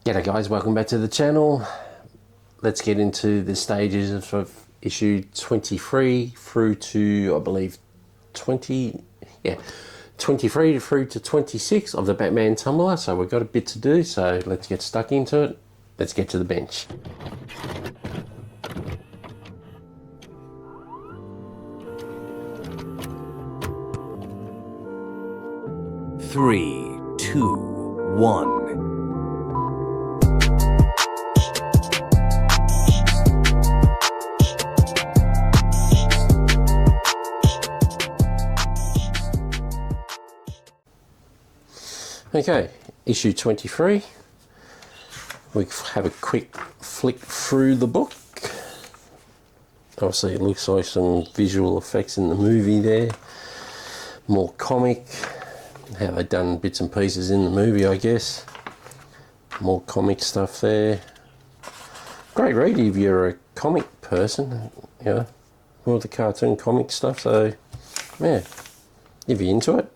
G'day guys, welcome back to the channel. Let's get into the stages of issue 23 through to, I believe, 23 through to 26 of the Batman Tumbler. So we've got a bit to do, so let's get stuck into it. Let's get to the bench. Three, two, one. Okay, issue 23. We have a quick flick through the book. Obviously it looks like some visual effects in the movie there. More comic, how they've done bits and pieces in the movie, I guess. More comic stuff there. Great read if you're a comic person, you know, more of the cartoon comic stuff, so yeah, if you're into it.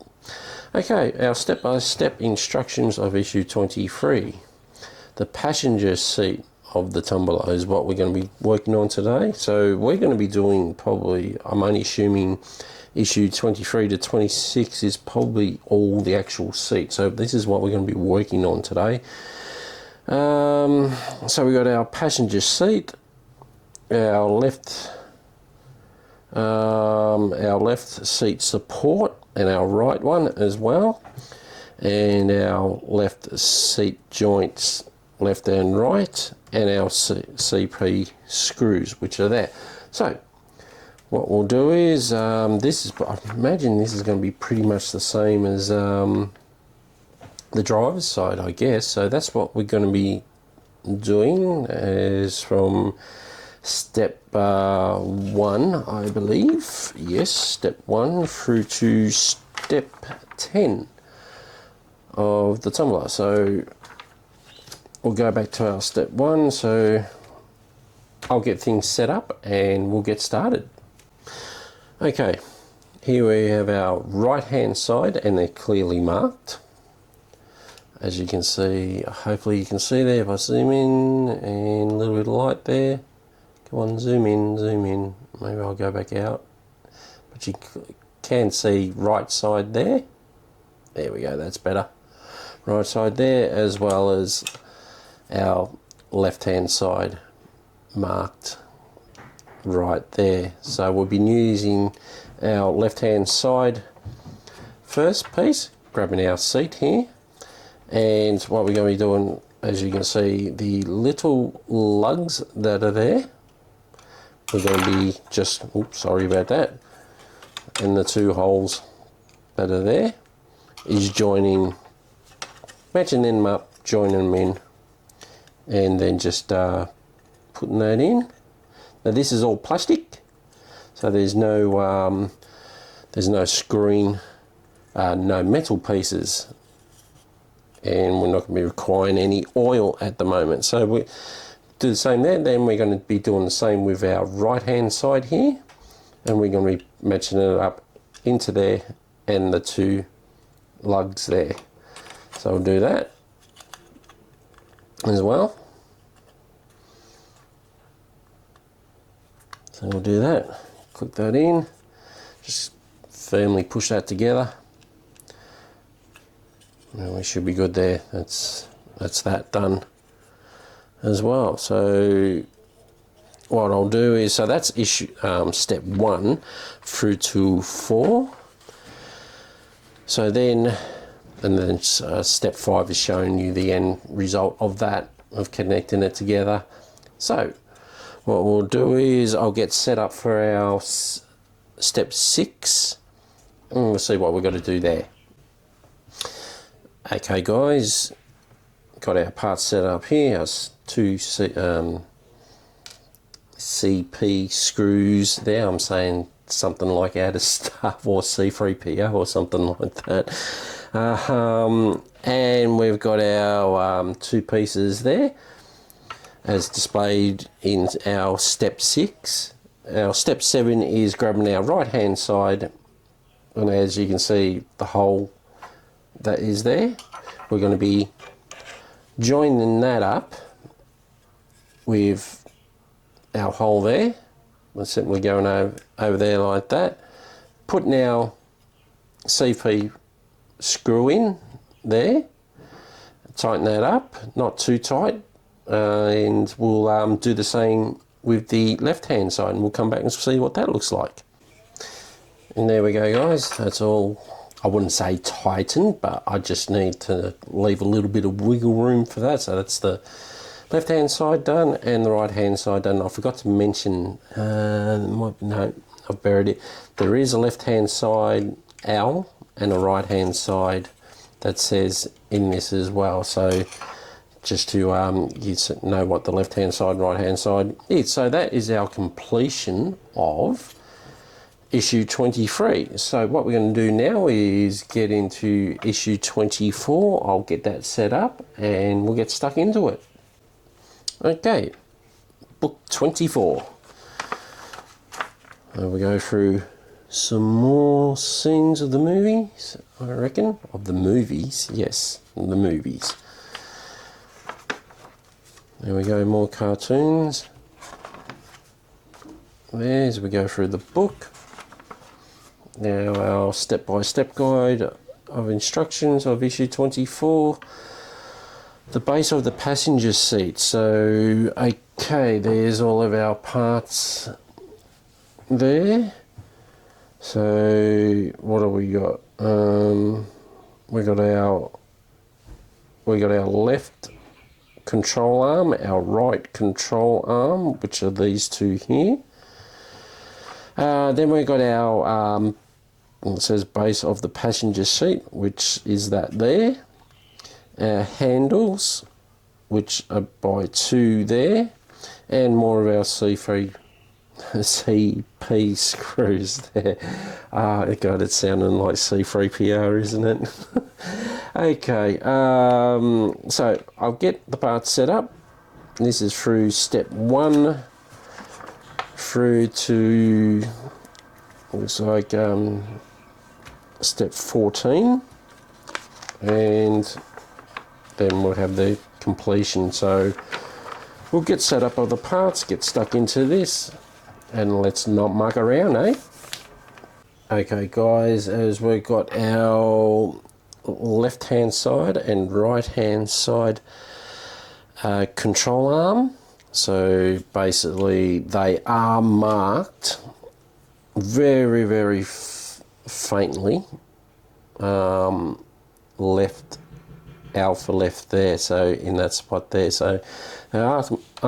Okay, our step-by-step instructions of issue 23. The passenger seat of the tumbler is what we're going to be working on today. So we're going to be doing probably, I'm only assuming issue 23 to 26 is probably all the actual seat. So this is what we're going to be working on today. So we got our passenger seat, our left seat support, and our right one as well, and our left seat joints, left and right, and our CP screws, which are there. So what we'll do is, I imagine this is going to be pretty much the same as the driver's side, I guess. So that's what we're going to be doing, is from step 1, I believe. Yes, step 1 through to step 10 of the tumbler. So we'll go back to our step 1. So I'll get things set up and we'll get started. Okay, here we have our right hand side, and they're clearly marked. As you can see, hopefully you can see there if I zoom in, and a little bit of light there. Come on, zoom in. Maybe I'll go back out. But you can see right side there. There we go, that's better. Right side there, as well as our left hand side marked right there. So we'll be using our left hand side first piece, grabbing our seat here. And what we're going to be doing, as you can see, the little lugs that are there, we're going to be just, oops, sorry about that, and the two holes that are there is joining, matching them up, joining them in, and then just putting that in. Now this is all plastic, so there's no screen, no metal pieces, and we're not going to be requiring any oil at the moment. So we do the same there. Then we're going to be doing the same with our right hand side here, and we're going to be matching it up into there and the two lugs there. So we'll do that as well. So we'll do that, click that in, just firmly push that together, and we should be good there. That's that done as well. So what I'll do is, so that's issue step 1 through to 4. So then, and then step 5 is showing you the end result of that, of connecting it together. So what we'll do is, I'll get set up for our step 6, and we'll see what we've got to do there. Okay guys, got our parts set up here, our two CP screws there. I'm saying something like out of Star Wars C-3PO or something like that. And we've got our two pieces there as displayed in our step 6. Our step 7 is grabbing our right hand side, and as you can see the hole that is there, we're going to be joining that up with our hole there. We're simply going over there like that, putting our CP screw in there, tighten that up, not too tight, and we'll do the same with the left hand side, and we'll come back and see what that looks like. And there we go, guys, that's all. I wouldn't say tightened, but I just need to leave a little bit of wiggle room for that. So that's the left hand side done and the right hand side done. I forgot to mention, no, I've buried it. There is a left hand side L and a right hand side that says in this as well. So just to you know what the left hand side and right hand side is. So that is our completion of issue 23. So what we're going to do now is get into issue 24. I'll get that set up and we'll get stuck into it. Okay, book 24. We go through some more scenes of the movies, I reckon. Of the movies, yes, the movies. There we go, more cartoons. There's, we go through the book. Now our step-by-step guide of instructions of issue 24. The base of the passenger seat. So, okay, there's all of our parts there. So, what have we got? We got our left control arm, our right control arm, which are these two here. Then we got our it says base of the passenger seat, which is that there. Our handles, which are by two there, and more of our CP screws there. God, it's sounding like C3PR, isn't it? Okay, so I'll get the parts set up. This is through step 1 through to, looks like step 14, and then we'll have the completion. So we'll get set up of the parts, get stuck into this, and let's not muck around, eh? Okay guys, as we've got our left hand side and right hand side control arm, so basically they are marked very, very faintly, left alpha left there, so in that spot there, so they are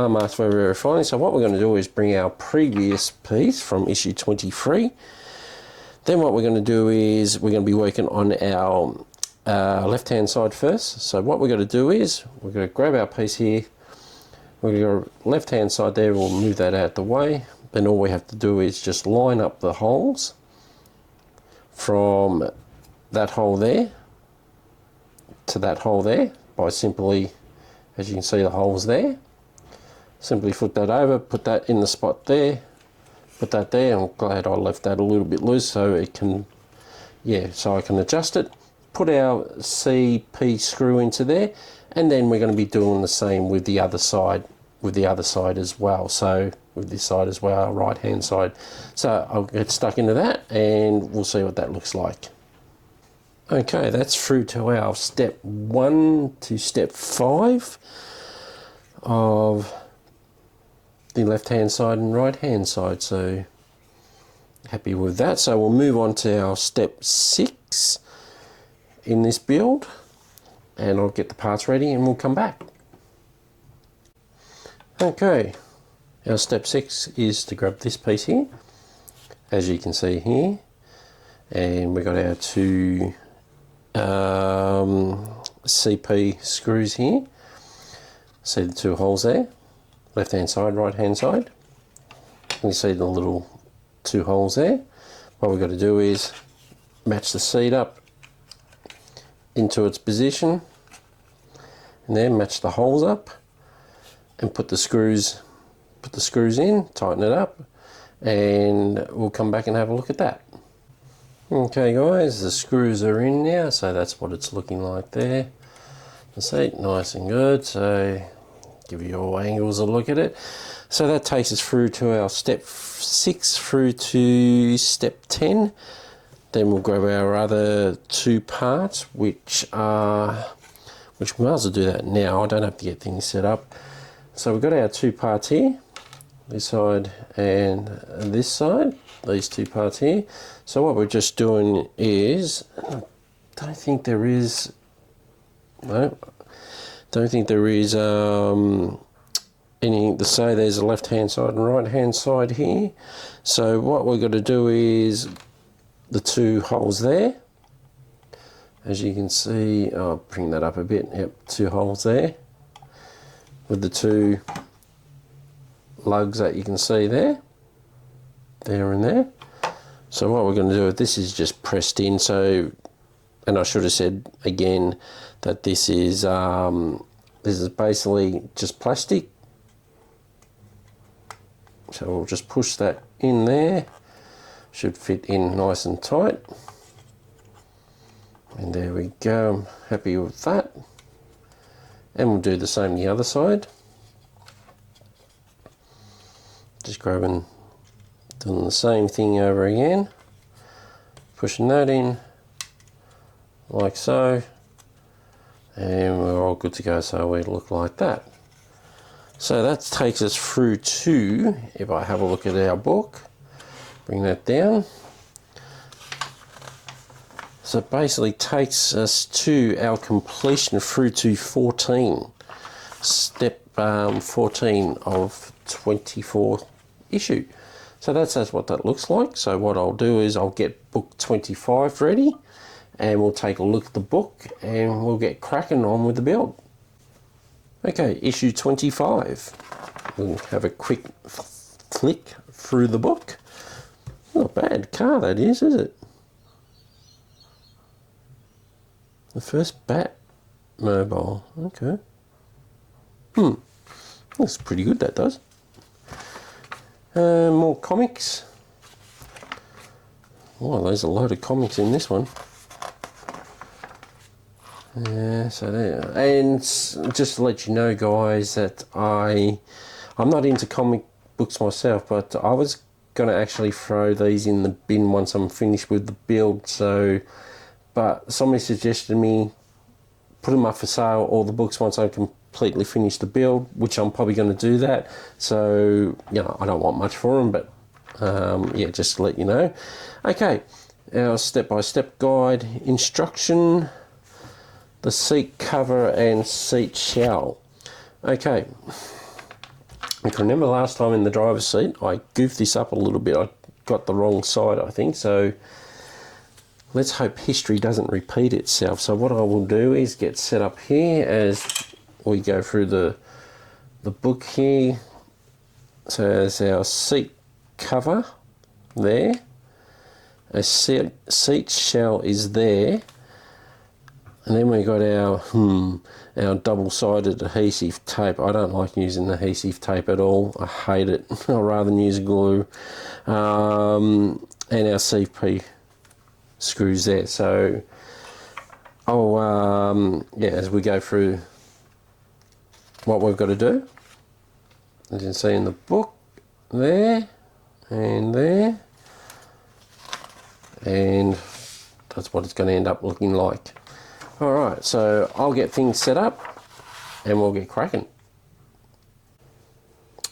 marked very, very finely. So what we're going to do is bring our previous piece from issue 23. Then what we're going to do is we're going to be working on our left hand side first. So what we're going to do is we're going to grab our piece here, we're going to go left hand side there, we'll move that out the way. Then all we have to do is just line up the holes from that hole there to that hole there by simply, as you can see the holes there, simply flip that over, put that in the spot there, put that there. I'm glad I left that a little bit loose so it can, yeah, so I can adjust it, put our CP screw into there, and then we're going to be doing the same with the other side, as well. So with this side as well, our right hand side. So I'll get stuck into that and we'll see what that looks like. Okay, that's through to our step 1 to step 5 of the left hand side and right hand side. So happy with that. So we'll move on to our step 6 in this build, and I'll get the parts ready and we'll come back. Okay, our step 6 is to grab this piece here, as you can see here, and we got our two CP screws here. See the two holes there, left hand side, right hand side. You see the little two holes there. What we've got to do is match the seat up into its position, and then match the holes up and put the screws in, tighten it up, and we'll come back and have a look at that. Okay guys, the screws are in now, so that's what it's looking like there. the seat, nice and good. So give you all angles a look at it. So that takes us through to our step 6 through to step 10. Then we'll grab our other 2 parts, which we might as well do that now. I don't have to get things set up. So we've got our 2 parts here, this side and this side, these 2 parts here. So what we're just doing is, don't think there is anything to say. There's a left hand side and right hand side here. So what we're going to do is the 2 holes there, as you can see, I'll bring that up a bit. Yep, 2 holes there with the 2 lugs that you can see there and there. So what we're going to do, this is just pressed in. So, and I should have said again that this is basically just plastic. So we'll just push that in there. Should fit in nice and tight. And there we go. I'm happy with that. And we'll do the same the other side. Just grabbing, doing the same thing over again. Pushing that in like so. And we're all good to go. So we look like that. So that takes us through to, if I have a look at our book, bring that down. So it basically takes us to our completion through to 14. Step 14 of 24 issue. So that's what that looks like. So what I'll do is I'll get book 25 ready and we'll take a look at the book and we'll get cracking on with the build. Okay, issue 25. We'll have a quick flick through the book. Not a bad car that is it? The first Batmobile. Okay. Looks pretty good, that does. More comics. Oh, there's a load of comics in this one. Yeah, so there. And just to let you know, guys, that I'm not into comic books myself, but I was going to actually throw these in the bin once I'm finished with the build. So, but somebody suggested me put them up for sale, all the books, once I completely finish the build, which I'm probably going to do that. So, you know, I don't want much for them, but yeah, just to let you know. Okay, our step-by-step guide instruction, the seat cover and seat shell. Okay, I can remember last time in the driver's seat, I goofed this up a little bit. I got the wrong side, I think, so let's hope history doesn't repeat itself. So what I will do is get set up here as we go through the book here. So there's our seat cover there. A seat shell is there. And then we got our double-sided adhesive tape. I don't like using adhesive tape at all. I hate it. I'd rather use glue. And our CP screws there. So yeah, as we go through what we've got to do, as you can see in the book, there and there, and that's what it's going to end up looking like. Alright, so I'll get things set up and we'll get cracking.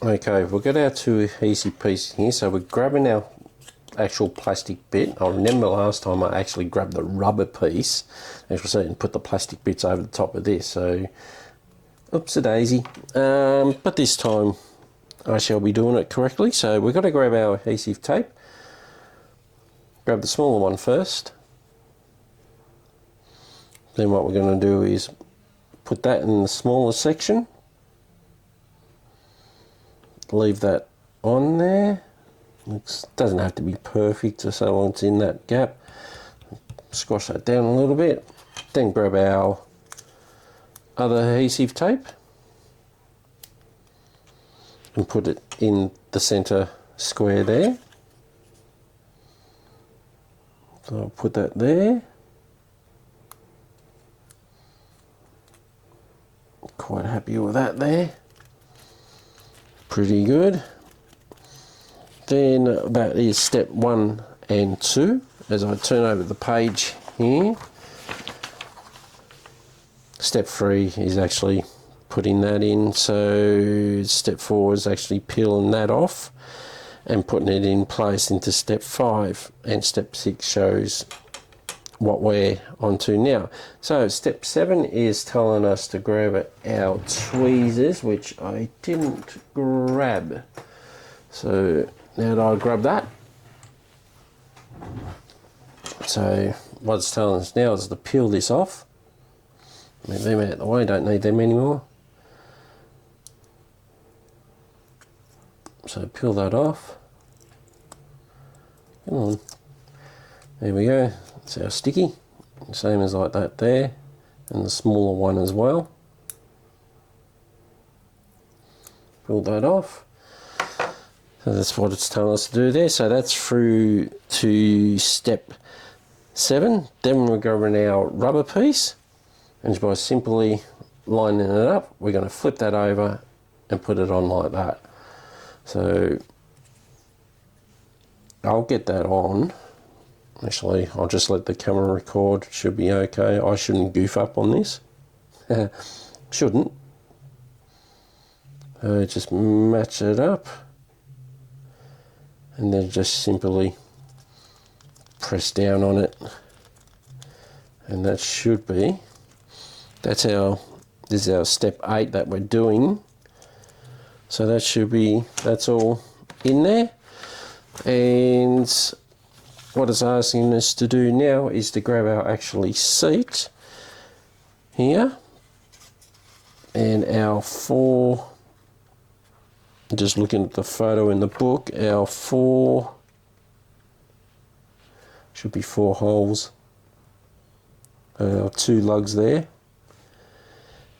Okay, we've got our 2 adhesive pieces here, so we're grabbing our actual plastic bit. I remember last time I actually grabbed the rubber piece, and put the plastic bits over the top of this, so oops-a-daisy. But this time I shall be doing it correctly. So we've got to grab our adhesive tape. Grab the smaller one first. Then what we're going to do is put that in the smaller section. Leave that on there. It doesn't have to be perfect, just so long as it's in that gap. Squash that down a little bit. Then grab our other adhesive tape and put it in the center square there. So I'll put that there. Quite happy with that there. Pretty good. Then that is step 1 and 2. As I turn over the page here, step 3 is actually putting that in. So step 4 is actually peeling that off and putting it in place into step 5, and step 6 shows what we're onto now. So step 7 is telling us to grab our tweezers, which I didn't grab. So now that I grab that, so what it's telling us now is to peel this off. Move them out of the way, don't need them anymore. So peel that off. Come on. There we go. It's our sticky. Same as like that there. And the smaller one as well. Peel that off. So that's what it's telling us to do there. So that's through to step 7. Then we're grabbing our rubber piece. And by simply lining it up, we're going to flip that over and put it on like that. So I'll get that on. Actually, I'll just let the camera record. Should be okay. I shouldn't goof up on this. Shouldn't. Just match it up. And then just simply press down on it. And that should be. This is our step 8 that we're doing. So that should be, that's all in there. And what it's asking us to do now is to grab our actually seat here. And our 4, just looking at the photo in the book, our 4, should be 4 holes. Our 2 lugs there.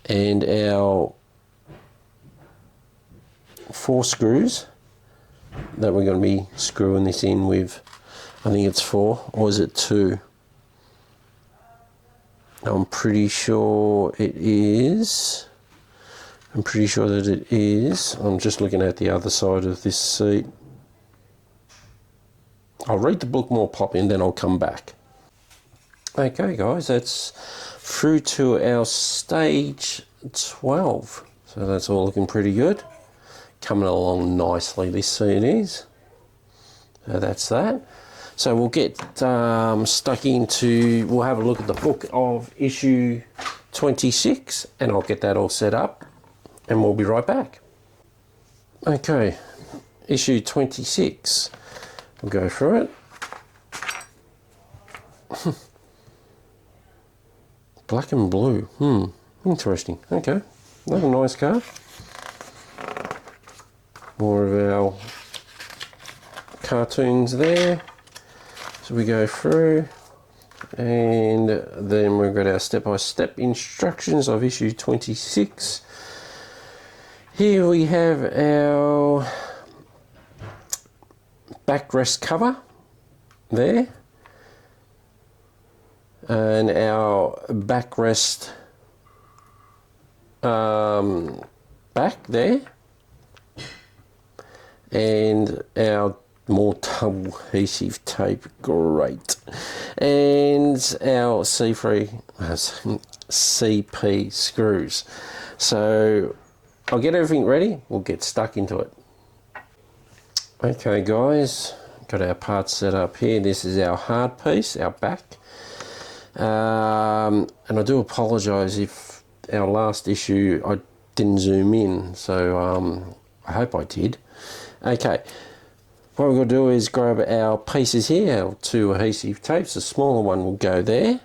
And our 4 screws that we're going to be screwing this in with. I think it's 4, or is it 2? I'm pretty sure it is. I'm pretty sure that it is. I'm just looking at the other side of this seat. I'll read the book more properly and then I'll come back. Okay guys, that's through to our stage 12. So that's all looking pretty good. Coming along nicely, this seat is. So that's that. So we'll get stuck into, we'll have a look at the book of issue 26 and I'll get that all set up and we'll be right back. Okay, issue 26. We'll go through it. Black and blue. Interesting. Okay, another nice card. More of our cartoons there. So we go through and then we've got our step-by-step instructions of issue 26. Here we have our backrest cover there. And our backrest back there. And our more double adhesive tape, great. And our CP screws. So I'll get everything ready, we'll get stuck into it. Okay guys, got our parts set up here. This is our hard piece, our back. And I do apologise if our last issue I didn't zoom in, so I hope I did. Okay, what we're going to do is grab our pieces here, our 2 adhesive tapes. The smaller one will go there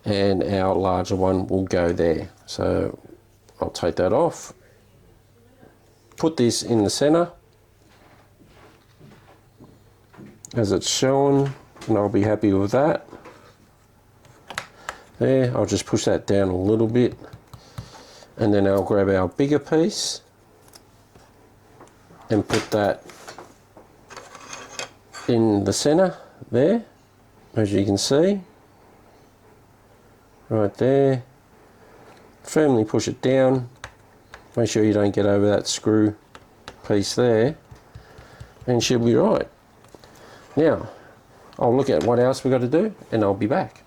and our larger one will go there. So I'll take that off, put this in the centre as it's shown, and I'll be happy with that. There, I'll just push that down a little bit and then I'll grab our bigger piece and put that in the center there, as you can see, right there. firmly push it down. Make sure you don't get over that screw piece there, and she'll be right. Now, I'll look at what else we've got to do, and I'll be back.